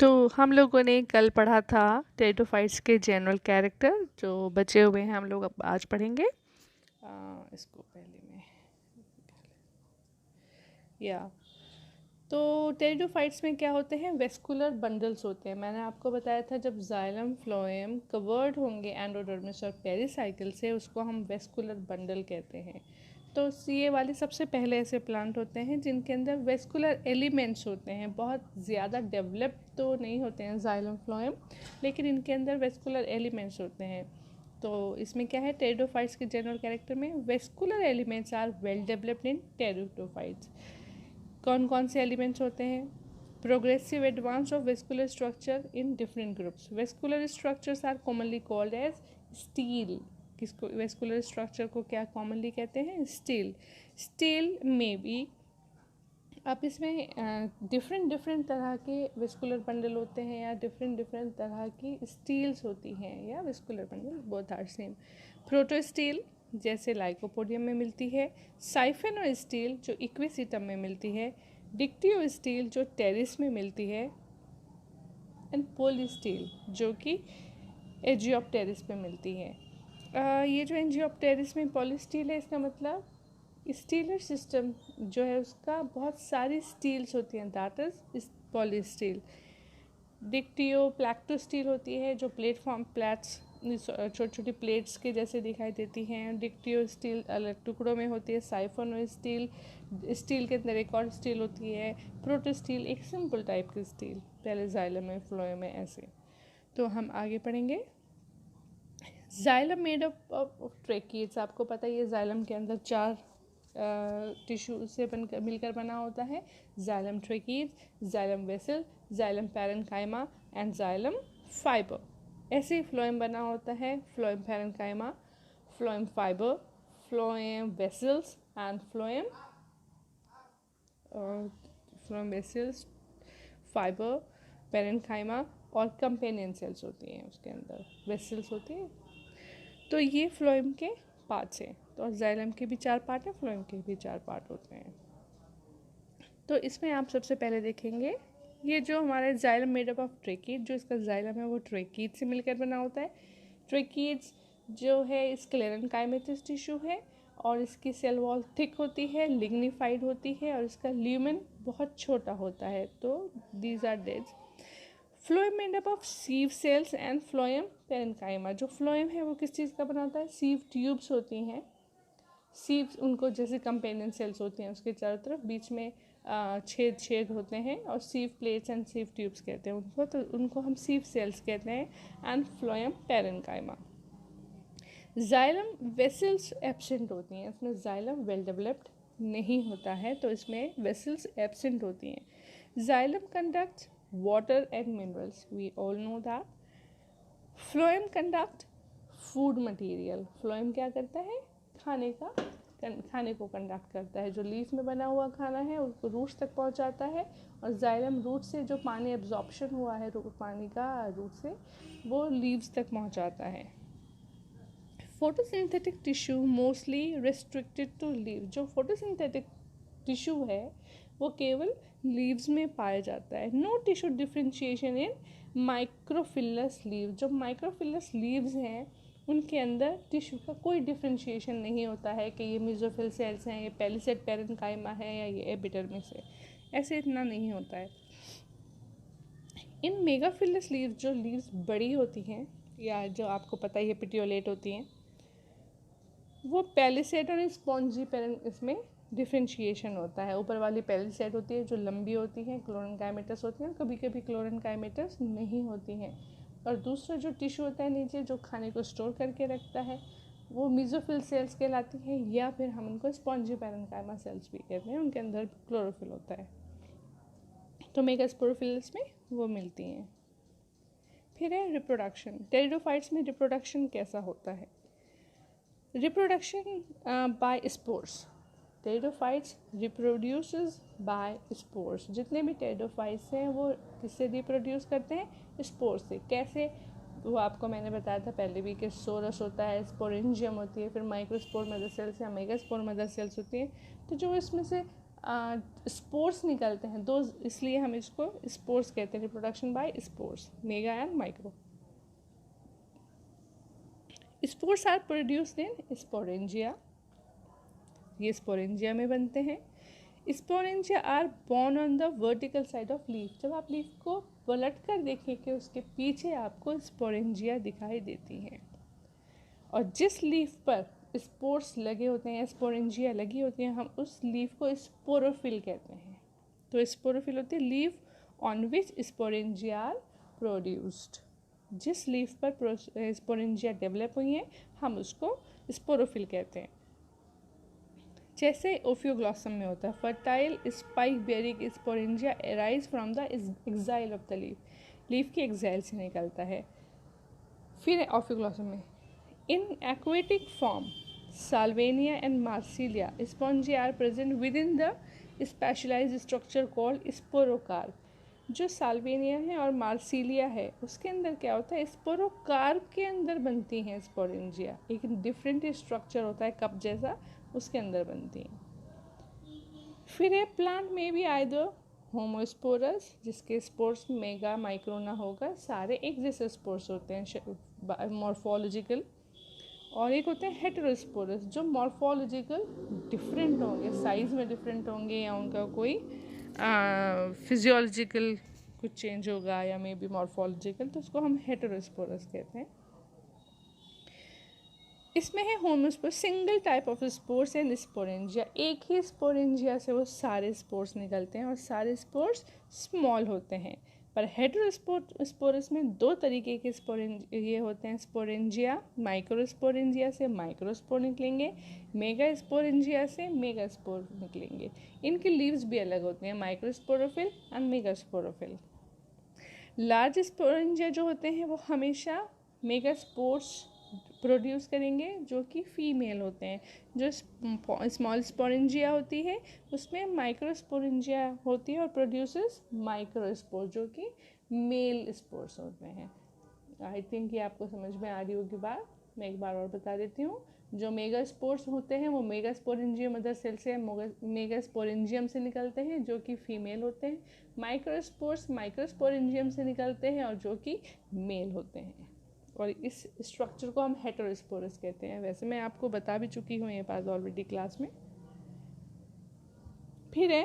तो हम लोगों ने कल पढ़ा था टेरिडोफाइट्स के जनरल कैरेक्टर। जो बचे हुए हैं हम लोग अब आज पढ़ेंगे। इसको पहले में या तो टेरिडोफाइट्स में क्या होते हैं, वेस्कुलर बंडल्स होते हैं। मैंने आपको बताया था जब जाइलम फ्लोएम कवर्ड होंगे एंडोडर्मिस और पेरिसाइकिल से, उसको हम वेस्कुलर बंडल कहते हैं। तो ये वाले सबसे पहले ऐसे प्लांट होते हैं जिनके अंदर वेस्कुलर एलिमेंट्स होते हैं। बहुत ज़्यादा डेवलप तो नहीं होते हैं जाइलम फ्लोएम, लेकिन इनके अंदर वेस्कुलर एलिमेंट्स होते हैं। तो इसमें क्या है, टेरिडोफाइट्स के जनरल कैरेक्टर में vascular elements are well developed in pteridophytes. कौन कौन से एलिमेंट्स होते हैं? Progressive advance of vascular structure in different groups. Vascular structures are commonly called as stele. किसको वेस्कुलर स्ट्रक्चर को क्या कॉमनली कहते हैं? स्टील। स्टील में भी अब इसमें डिफरेंट डिफरेंट तरह के वेस्कुलर बंडल होते हैं या डिफरेंट डिफरेंट तरह की स्टील्स होती हैं या vascular bundle, both are same. Protostele जैसे लाइकोपोडियम में मिलती है, साइफेनो स्टील जो इक्विसिटम में मिलती है, डिक्टियो स्टील जो टेरिस में मिलती है, एंड पोलिस्टील जो कि एजियोप्टेरिस पे मिलती है। ये जो एजियोप्टेरिस में पोलिस्टील है, इसका मतलब स्टीलर सिस्टम जो है उसका बहुत सारी स्टील्स होती हैं, दैट इज पॉलीस्टील। डिक्टियो प्लैक्टो स्टील होती है जो प्लेटफॉर्म प्लेट्स छोटी छोटी प्लेट्स के जैसे दिखाई देती हैं। डिक्टियो स्टील अलग टुकड़ों में होती है। साइफोनो स्टील, स्टील के अंदर एक और स्टील होती है। प्रोटो स्टील एक सिंपल टाइप की स्टील, पहले जाइलम में फ्लोएम में ऐसे। तो हम आगे पढ़ेंगे। Xylem made up of tracheids. आपको पता है ये जाइलम के अंदर चार टिश्यू से बनकर मिलकर बना होता है। Xylem tracheid, xylem vessel, xylem parenchyma and xylem fibre. ऐसे ही फ्लोएम बना होता है। Phloem parenchyma, phloem fibre, phloem vessels and phloem vessels, fibre, parenchyma और कंपेनियन सेल्स होती हैं। उसके अंदर वेसल्स होती हैं। तो ये फ्लोएम के पार्ट्स हैं। तो जाइलम के भी चार पार्ट हैं, फ्लोएम के भी चार पार्ट होते हैं। तो इसमें आप सबसे पहले देखेंगे ये जो हमारा जाइलम मेड अप ऑफ ट्रेकीड, जो इसका जाइलम है वो ट्रेकीड से मिलकर बना होता है। ट्रेकीड्स जो है स्क्लेरेन्काइमेटस टिश्यू है और इसकी सेल वॉल थिक होती है, लिग्निफाइड होती है और इसका ल्यूमेन बहुत छोटा होता है। तो these are days. Phloem made up of sieve cells and phloem parenchyma. जो फ्लोएम है वो किस चीज़ का बना होता है? सीव ट्यूब्स होती हैं। सीव उनको जैसे कंपेनियन सेल्स होती हैं, उसके चारों तरफ बीच में छेद छेद होते हैं और सीव प्लेट्स एंड सीव ट्यूब्स कहते हैं उनको। तो उनको हम सीव सेल्स कहते हैं। And phloem parenchyma. Xylem vessels absent होती हैं। इसमें जाइलम वेल डेवलप्ड नहीं होता है, तो इसमें वेसल्स एब्सेंट होती हैं। Xylem conduct water and minerals, we all know that. Phloem conduct food material. Phloem क्या करता है? खाने को कंडक्ट करता है। जो लीफ में बना हुआ खाना है उसको रूट्स तक पहुंचाता है और जाइलम रूट से जो पानी एब्जॉर्प्शन हुआ है पानी का रूट से, वो लीव्स तक पहुंचाता है। Photosynthetic tissue mostly restricted to leaf. जो फोटोसिंथेटिक टिश्यू है वो केवल लीव्स में पाया जाता है। No tissue differentiation in microphyllous leaf. जो माइक्रोफिलस लीव्स हैं उनके अंदर टिश्यू का कोई डिफ्रेंशिएशन नहीं होता है कि ये मेसोफिल सेल्स हैं, ये पेलिसेड पैरेन्काइमा है या ये एपिडर्मिस है, ऐसे इतना नहीं होता है। इन मेगाफिलस लीव्स, जो लीव्स बड़ी होती हैं या जो आपको पता ही है पिटियोलेट होती हैं, वो पेलिसेड और स्पॉन्जी इसमें डिफ्रेंशिएशन होता है। ऊपर वाली पेलिसेड होती है जो लंबी होती है, क्लोरेन्काइमेटस होती हैं, कभी कभी क्लोरेन्काइमेटस नहीं होती हैं। और दूसरा जो टिश्यू होता है नीचे जो खाने को स्टोर करके रखता है, वो मेसोफिल सेल्स कहलाती हैं या फिर हम उनको स्पॉन्जी पैरेन्काइमा सेल्स भी कहते हैं। उनके अंदर क्लोरोफिल होता है, तो मेगास्पोरोफिल्स में वो मिलती हैं। फिर है रिप्रोडक्शन। टेरिडोफाइट्स में रिप्रोडक्शन कैसा होता है? Reproduction by spores. Pteridophytes reproduces by spores. जितने भी टेरिडोफाइट्स हैं वो किससे रिप्रोड्यूस करते हैं? स्पोर्स से। कैसे? वो आपको मैंने बताया था पहले भी कि सोरस होता है, स्पोरेंजियम होती है, फिर माइक्रोस्पोर मदर सेल्स या मेगास्पोर मदर सेल्स होती हैं। तो जो इसमें से स्पोर्स निकलते हैं दो, इसलिए हम इसको स्पोर्स कहते हैं, reproduction by spores, mega and micro. Spores are produced in sporangia, ये स्पोरेंजिया में बनते हैं। Sporangia are borne on the vertical side of leaf, जब आप लीफ को पलट कर देखें कि उसके पीछे आपको स्पोरेंजिया दिखाई देती हैं, और जिस लीफ पर स्पोर्स लगे होते हैं, स्पोरेंजिया लगी होती हैं, हम उस लीफ को स्पोरोफिल कहते हैं। तो स्पोरोफिल होती है leaf on which sporangia are produced, जिस लीफ पर स्पोरेंजिया डेवलप हुई हैं हम उसको स्पोरोफिल कहते हैं। जैसे ओफियोग्लॉसम में होता है, fertile spike bearing sporangia arise from the axil of the leaf, leaf की एक्साइल से निकलता है। फिर ओफियोग्लॉसम में in aquatic form salvinia and marsilea sporangia are present within the specialised structure called sporocarp. जो साल्वेनिया है और मार्सिलिया है उसके अंदर क्या होता है, स्पोरोकार्प के अंदर बनती हैं स्पोरेंजिया, एक डिफरेंट स्ट्रक्चर होता है कप जैसा, उसके अंदर बनती हैं। फिर है प्लांट में भी आइदर होमोस्पोरस, जिसके स्पोर्स मेगा माइक्रो ना होगा, सारे एक जैसे स्पोर्स होते हैं मॉर्फोलॉजिकल, और एक होते हैं हेटेरोस्पोरस जो मॉर्फोलॉजिकल डिफरेंट होंगे, साइज में डिफरेंट होंगे, या उनका कोई फिजियोलॉजिकल कुछ चेंज होगा, या मे बी मॉर्फोलॉजिकल, तो उसको हम हेटेरोस्पोरस कहते हैं। इसमें है homospore, single type of spores and sporangia, एक ही स्पोरेंजिया से वो सारे स्पोर्स निकलते हैं और सारे स्पोर्स स्मॉल होते हैं। पर हेटेरोस्पोरस में दो तरीके के ये होते हैं स्पोरेंजिया, माइक्रोस्पोरेंजिया से माइक्रोस्पोर निकलेंगे, मेगा स्पोरेंजिया से मेगा स्पोर निकलेंगे। इनकी लीव्स भी अलग होती हैं, microsporophyll and megasporophyll. Large sporangia जो होते हैं वो हमेशा मेगा स्पोर्स प्रोड्यूस करेंगे जो कि फीमेल होते हैं। जो स्मॉल स्पोरेंजिया होती है उसमें माइक्रोस्पोरेंजिया होती है और प्रोड्यूसेस माइक्रोस्पोर जो कि मेल स्पोर्स होते हैं। आई थिंक ये आपको समझ में आ रही होगी बात, मैं एक बार और बता देती हूँ। जो मेगा स्पोर्स होते हैं वो मेगा स्पोरेंजियम मदर सेल से मेगा स्पोरेंजियम से निकलते हैं जो कि फीमेल होते हैं। माइक्रोस्पोर्स माइक्रोस्पोरेंजियम से निकलते हैं और जो कि मेल होते हैं, और इस स्ट्रक्चर को हम हेटेरोस्पोरस कहते हैं। वैसे मैं आपको बता भी चुकी हूँ ये बात ऑलरेडी क्लास में। फिर है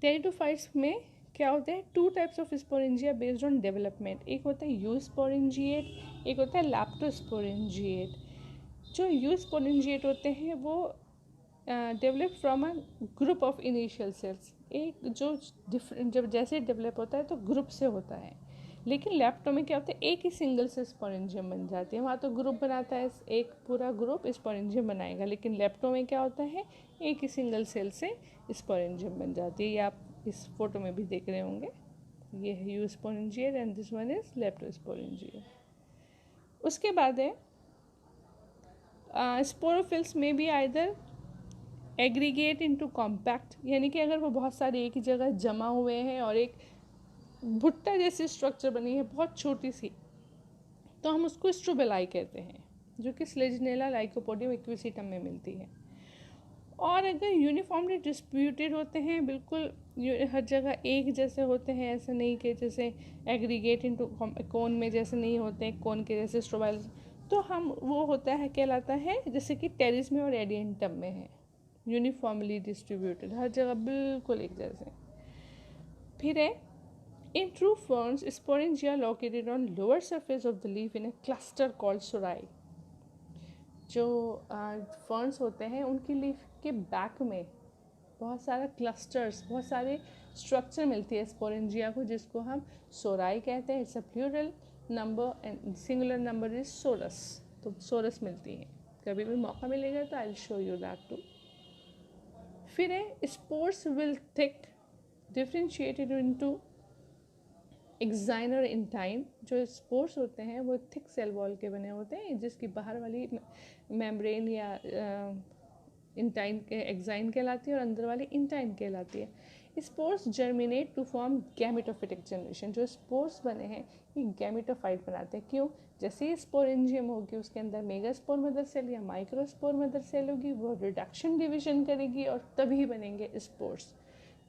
टेरिडोफाइट्स में क्या होते हैं, two types of sporangia based on development, एक होता है यू स्पोरेंजिएट, एक होता है लैप्टोस्पोरेंजिएट। जो यू स्पोरेंजिएट होते हैं वो develop from a group of initial cells, एक जो डिफरेंट जब जैसे डेवलप होता है तो ग्रुप से होता है। लेकिन लैप्टो में क्या होता है, एक ही सिंगल से स्पोरेंजियम बन जाती है, वहाँ तो ग्रुप बनाता है, एक पूरा ग्रुप स्पोरेंजियम बनाएगा, लेकिन लैप्टो में क्या होता है, एक ही सिंगल सेल से स्पोरेंजियम बन जाती है। ये आप इस फोटो में भी देख रहे होंगे, ये है eusporangiate and this one is leptosporangiate. उसके बाद है स्पोरोफिल्स में भी आइदर एग्रीगेट इनटू कॉम्पैक्ट, यानी कि अगर वो बहुत सारे एक ही जगह जमा हुए हैं और एक भुट्टा जैसी स्ट्रक्चर बनी है बहुत छोटी सी, तो हम उसको स्ट्रोबेलाई कहते हैं, जो कि स्लेजिनेला लाइकोपोडियम इक्विसिटम में मिलती है। और अगर यूनिफॉर्मली डिस्ट्रीब्यूटेड होते हैं, बिल्कुल हर जगह एक जैसे होते हैं, ऐसे नहीं कि जैसे एग्रीगेट इनटू कोन में जैसे नहीं होते हैं, कोन के जैसे स्ट्रोबाइल, तो हम वो होता है कहलाता है जैसे कि टेरिस में और एडियंटम में है, यूनिफॉर्मली डिस्ट्रीब्यूटेड, हर जगह बिल्कुल एक जैसे। फिर है in true ferns, sporangia located on lower surface of the leaf in a cluster called sorai। जो फर्न्स होते हैं उनकी लीफ के बैक में बहुत सारा क्लस्टर्स, बहुत सारे स्ट्रक्चर मिलती है स्पोरेंजिया को, जिसको हम सोराई कहते हैं। It's a plural number and singular number is sorus, तो सोरस मिलती है। कभी भी मौका मिलेगा तो I will show you that too. फिर है spores will thick differentiated into exine और इंटाइन। जो स्पोर्स होते हैं वो थिक सेल वॉल के बने होते हैं, जिसकी बाहर वाली मेम्ब्रेन या इंटाइन के एक्साइन कहलाती है और अंदर वाली इंटाइन कहलाती है। Spores germinate to form gametophytic generation. जो स्पोर्स बने हैं ये गैमेटोफाइट बनाते हैं। क्यों? जैसे ही स्पोरेंजियम होगी उसके अंदर मेगास्पोर मदर सेल या माइक्रोस्पोर मदर सेल होगी, वो रिडक्शन डिवीजन करेगी और तभी बनेंगे स्पोर्स।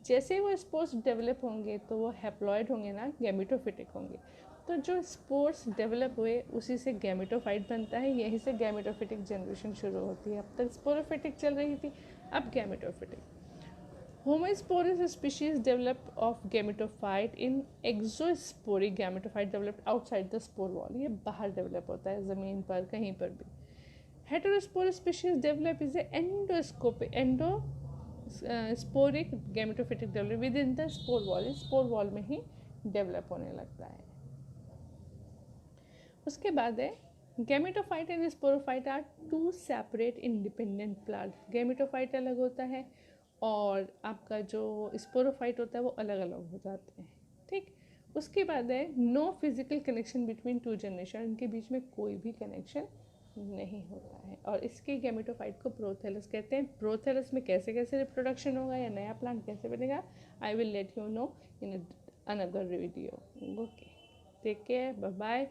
जैसे ही वो स्पोर्स डेवलप होंगे तो वो हैप्लॉइड होंगे ना, गैमेटोफिटिक होंगे। तो जो स्पोर्स डेवलप हुए उसी से गैमेटोफाइट बनता है, यहीं से गैमेटोफिटिक जनरेशन शुरू होती है। अब तक स्पोरोफिटिक चल रही थी, अब gametophytic. Homospores species develop of gametophyte in exosporic gametophyte developed outside the spore wall। ये बाहर डेवलप होता है ज़मीन पर कहीं पर भी। Heterospore species develop is endosporic gametophytic develop within the spore wall। Spore wall में ही डेवलप होने लगता है। उसके बाद है gametophyte and sporophyte are two separate independent plant. Gametophyte अलग होता है और आपका जो स्पोरोफाइट होता है वो अलग अलग हो जाते हैं। ठीक, उसके बाद है no physical connection between two generation. इनके बीच में कोई भी कनेक्शन नहीं होता है। और इसके गैमेटोफाइट को प्रोथेलस कहते हैं। प्रोथेलस में कैसे कैसे रिप्रोडक्शन होगा या नया प्लांट कैसे बनेगा, I will let you know in another video. Okay, take care, bye bye.